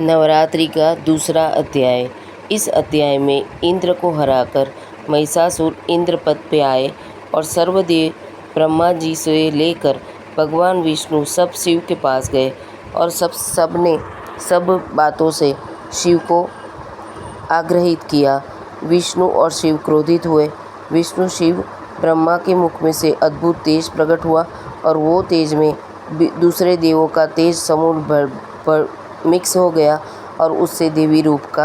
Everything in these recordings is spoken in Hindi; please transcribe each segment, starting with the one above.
नवरात्रि का दूसरा अध्याय। इस अध्याय में इंद्र को हराकर महिषासुर इंद्र पद पे आए और सर्वदेव ब्रह्मा जी से लेकर भगवान विष्णु सब शिव के पास गए और सबने सब बातों से शिव को आग्रहित किया। विष्णु और शिव क्रोधित हुए। विष्णु शिव ब्रह्मा के मुख में से अद्भुत तेज प्रकट हुआ और वो तेज में दूसरे देवों का तेज समूह मिक्स हो गया और उससे देवी रूप का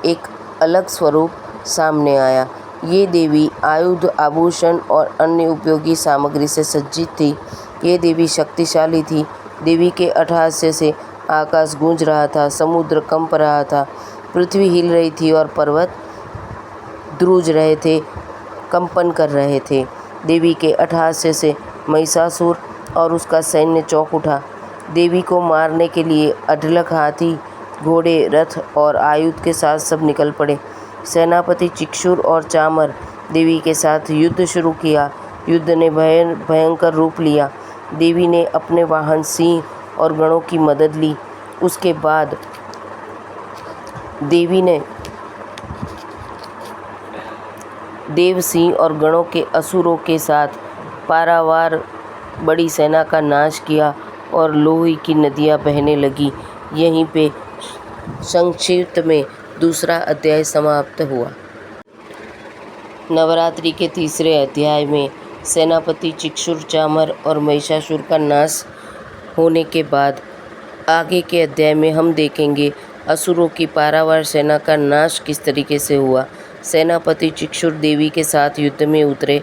एक अलग स्वरूप सामने आया। ये देवी आयुध आभूषण और अन्य उपयोगी सामग्री से सज्जित थी। ये देवी शक्तिशाली थी। देवी के अट्टहास्य से आकाश गूंज रहा था, समुद्र कंप रहा था, पृथ्वी हिल रही थी और पर्वत ध्रुज रहे थे, कंपन कर रहे थे। देवी के अट्टहास्य से महिषासुर और उसका सैन्य चौंक उठा। देवी को मारने के लिए अढलक हाथी, घोड़े, रथ और आयुध के साथ सब निकल पड़े। सेनापति चिक्षुर और चामर देवी के साथ युद्ध शुरू किया। युद्ध ने भयंकर रूप लिया। देवी ने अपने वाहन सिंह और गणों की मदद ली। उसके बाद देवी ने देव सिंह और गणों के असुरों के साथ पारावार बड़ी सेना का नाश किया और लोही की नदियां बहने लगी। यहीं पे संक्षिप्त में दूसरा अध्याय समाप्त हुआ। नवरात्रि के तीसरे अध्याय में सेनापति चिक्षुर, चामर और महिषासुर का नाश होने के बाद आगे के अध्याय में हम देखेंगे असुरों की पारावार सेना का नाश किस तरीके से हुआ। सेनापति चिक्षुर देवी के साथ युद्ध में उतरे।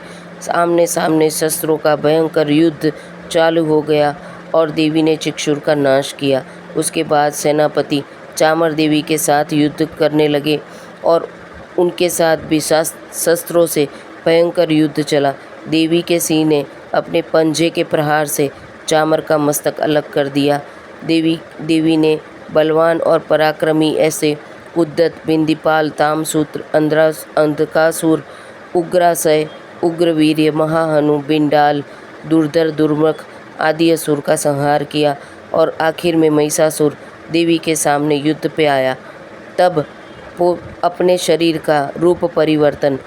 आमने सामने शस्त्रों का भयंकर युद्ध चालू हो गया और देवी ने चिक्षुर का नाश किया। उसके बाद सेनापति चामर देवी के साथ युद्ध करने लगे और उनके साथ भी शस्त्रों से भयंकर युद्ध चला। देवी के सिंह ने अपने पंजे के प्रहार से चामर का मस्तक अलग कर दिया। देवी ने बलवान और पराक्रमी ऐसे उद्दत, बिंदीपाल, तामसूत्र, अंधकासुर, उग्रासय, उग्रवीर्य, महाहनु, बिंडाल, दुर्धर, दुर्मुख आदि असुर का संहार किया और आखिर में महिषासुर देवी के सामने युद्ध पे आया। तब वो अपने शरीर का रूप परिवर्तन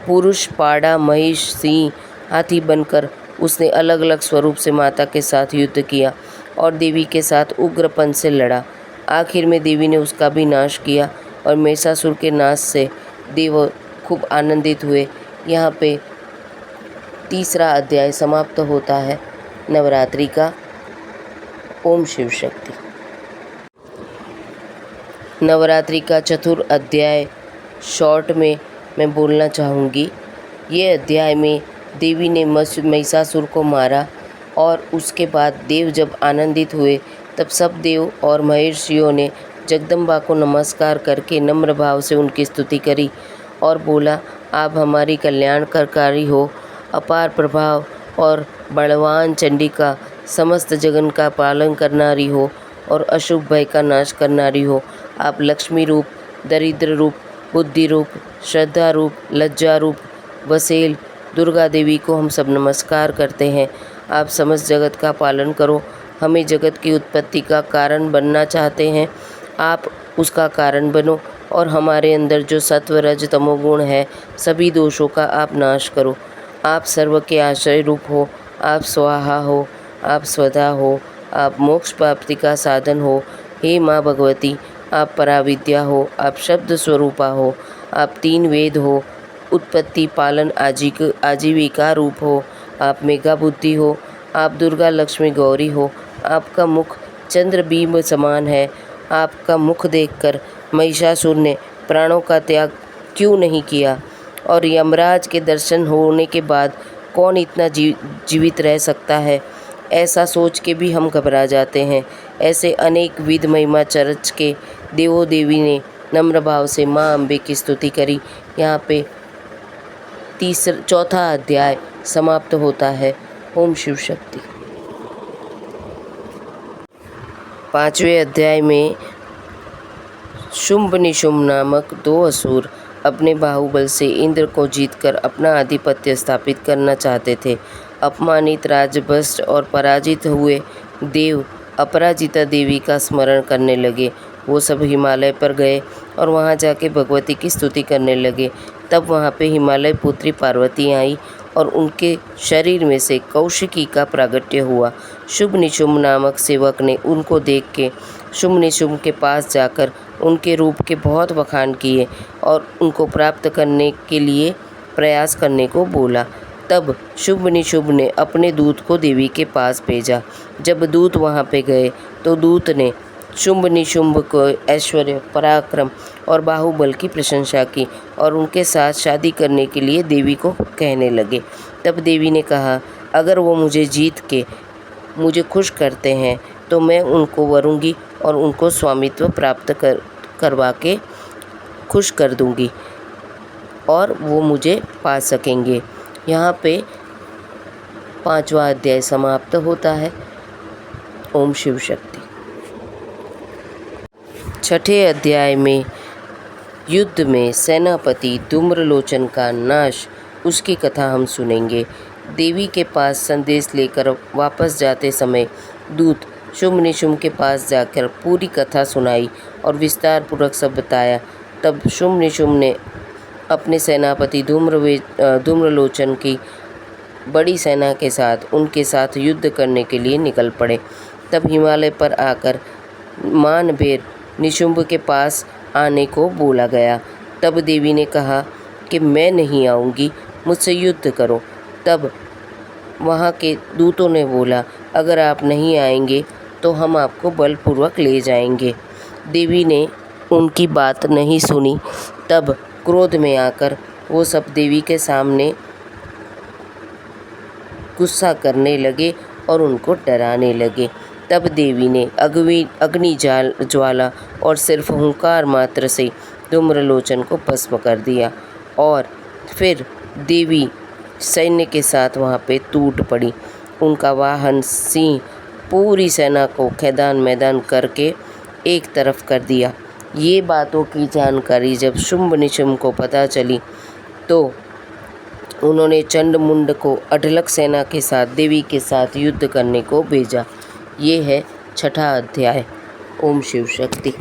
पुरुष, पाड़ा, महिष, सिंह, हाथी बनकर उसने अलग अलग स्वरूप से माता के साथ युद्ध किया और देवी के साथ उग्रपन से लड़ा। आखिर में देवी ने उसका भी नाश किया और महिषासुर के नाश से देव खूब आनंदित हुए। यहाँ पे तीसरा अध्याय समाप्त होता है नवरात्रि का। ओम शिव शक्ति। नवरात्रि का चतुर्थ अध्याय शॉर्ट में मैं बोलना चाहूँगी। ये अध्याय में देवी ने महिषासुर को मारा और उसके बाद देव जब आनंदित हुए तब सब देव और महर्षियों ने जगदम्बा को नमस्कार करके नम्र भाव से उनकी स्तुति करी और बोला, आप हमारी कल्याणकारी हो, अपार प्रभाव और बलवान चंडिका, समस्त जगन का पालन करनारी हो और अशुभ भय का नाश करनारी हो। आप लक्ष्मी रूप, दरिद्र रूप, बुद्धि रूप, श्रद्धा रूप, लज्जा रूप, वसेल दुर्गा देवी को हम सब नमस्कार करते हैं। आप समस्त जगत का पालन करो। हमें जगत की उत्पत्ति का कारण बनना चाहते हैं, आप उसका कारण बनो और हमारे अंदर जो सत्व रज तमोगुण है सभी दोषों का आप नाश करो। आप सर्व के आश्रय रूप हो, आप स्वाहा हो, आप स्वधा हो, आप मोक्ष प्राप्ति का साधन हो। हे माँ भगवती, आप पराविद्या हो, आप शब्द स्वरूपा हो, आप तीन वेद हो, उत्पत्ति पालन आजीविका रूप हो, आप मेघा बुद्धि हो, आप दुर्गा लक्ष्मी गौरी हो। आपका मुख चंद्र बीम समान है। आपका मुख देखकर महिषासुर ने प्राणों का त्याग क्यों नहीं किया और यमराज के दर्शन होने के बाद कौन इतना जीवित रह सकता है, ऐसा सोच के भी हम घबरा जाते हैं। ऐसे अनेक विध महिमा चर्च के देवों देवी ने नम्र भाव से माँ अम्बे की स्तुति करी। यहाँ पे चौथा अध्याय समाप्त होता है। ओम शिव शक्ति। पांचवें अध्याय में शुंभ निशुंभ नामक दो असुर अपने बाहुबल से इंद्र को जीतकर अपना आधिपत्य स्थापित करना चाहते थे। अपमानित, राजभ्रष्ट और पराजित हुए देव अपराजिता देवी का स्मरण करने लगे। वो सब हिमालय पर गए और वहाँ जाके भगवती की स्तुति करने लगे। तब वहाँ पे हिमालय पुत्री पार्वती आई और उनके शरीर में से कौशिकी का प्रागट्य हुआ। शुंभ निशुंभ नामक सेवक ने उनको देख के शुंभ निशुंभ के पास जाकर उनके रूप के बहुत बखान किए और उनको प्राप्त करने के लिए प्रयास करने को बोला। तब शुंभ निशुंभ ने अपने दूत को देवी के पास भेजा। जब दूत वहाँ पे गए तो दूत ने शुंभ निशुंभ को ऐश्वर्य, पराक्रम और बाहुबल की प्रशंसा की और उनके साथ शादी करने के लिए देवी को कहने लगे। तब देवी ने कहा, अगर वो मुझे जीत के मुझे खुश करते हैं तो मैं उनको वरूंगी और उनको स्वामित्व प्राप्त करवा के खुश कर दूंगी और वो मुझे पा सकेंगे। यहाँ पे 5वां अध्याय समाप्त होता है। ओम शिव शक्ति। 6ठे अध्याय में युद्ध में सेनापति धूम्रलोचन का नाश, उसकी कथा हम सुनेंगे। देवी के पास संदेश लेकर वापस जाते समय दूत शुंभ निशुंभ के पास जाकर पूरी कथा सुनाई और विस्तार पूर्वक सब बताया। तब शुंभ निशुंभ ने अपने सेनापति धूम्रलोचन की बड़ी सेना के साथ उनके साथ युद्ध करने के लिए निकल पड़े। तब हिमालय पर आकर मानभेर निशुंभ के पास आने को बोला गया। तब देवी ने कहा कि मैं नहीं आऊँगी, मुझसे युद्ध करो। तब वहाँ के दूतों ने बोला, अगर आप नहीं आएंगे तो हम आपको बलपूर्वक ले जाएंगे। देवी ने उनकी बात नहीं सुनी। तब क्रोध में आकर वो सब देवी के सामने गुस्सा करने लगे और उनको डराने लगे। तब देवी ने अग्नि ज्वाला और सिर्फ हुंकार मात्र से धूम्रलोचन को भस्म कर दिया और फिर देवी सैन्य के साथ वहाँ पे टूट पड़ी। उनका वाहन सिंह पूरी सेना को मैदान मैदान करके एक तरफ कर दिया। ये बातों की जानकारी जब शुंभ निशुंभ को पता चली तो उन्होंने चंडमुंड को अढलक सेना के साथ देवी के साथ युद्ध करने को भेजा। ये है 6ठा अध्याय। ओम शिव शक्ति।